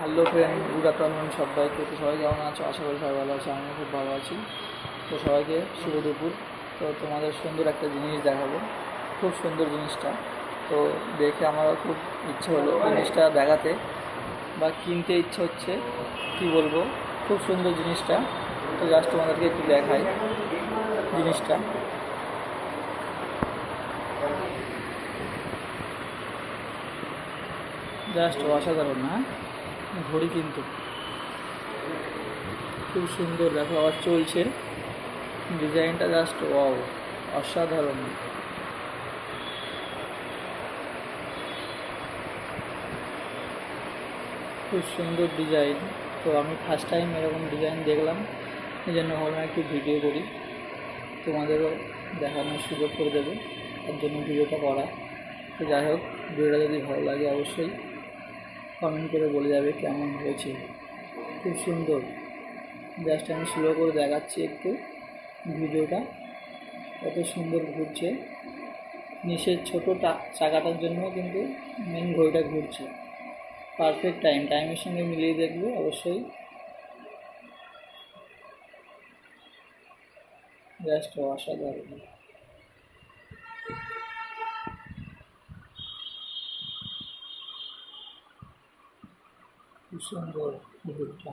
Hello friend, good afternoon সবাইকে। তো সবাই কেমন আছো? আশা করি সবাই ভালো আছে। আমিও খুব ভালো আছি। তো সবাইকে শুভ দুপুর। তো তোমাদের সুন্দর একটা জিনিস দেখাবো, খুব সুন্দর জিনিসটা। তো দেখে আমারও খুব ইচ্ছে হলো জিনিসটা দেখাতে বা কিনতে ইচ্ছে হচ্ছে, কি বলবো, খুব সুন্দর জিনিসটা। তো জাস্ট তোমাদেরকে একটু দেখাই জিনিসটা। জাস্ট অসাধারণ না? ঘড়ি কিন্তু খুব সুন্দর, দেখো আবার চলছে। ডিজাইনটা জাস্ট ওয়াও, অসাধারণ। খুব সুন্দর ডিজাইন। তো আমি ফার্স্ট টাইম এরকম ডিজাইন দেখলাম, এই জন্য ভাবলাম একটু ভিডিও করি, তোমাদেরও দেখানোর সুযোগ করে দেবো, তার জন্য ভিডিওটা করা। তো যাই হোক, ভিডিওটা যদি ভালো লাগে অবশ্যই কমেন্ট করে বলে যাবে কেমন হয়েছে। খুব সুন্দর। জাস্ট আমি স্লো করে দেখাচ্ছি একটু ভিডিওটা, কত সুন্দর ঘুরছে। নিচের ছোটো চাকাটার জন্য কিন্তু মেন ঘড়িটা ঘুরছে। পারফেক্ট টাইমের সঙ্গে মিলিয়ে দেখবে অবশ্যই। জাস্ট অসাধারণ, খুব সুন্দর ঘুরটা।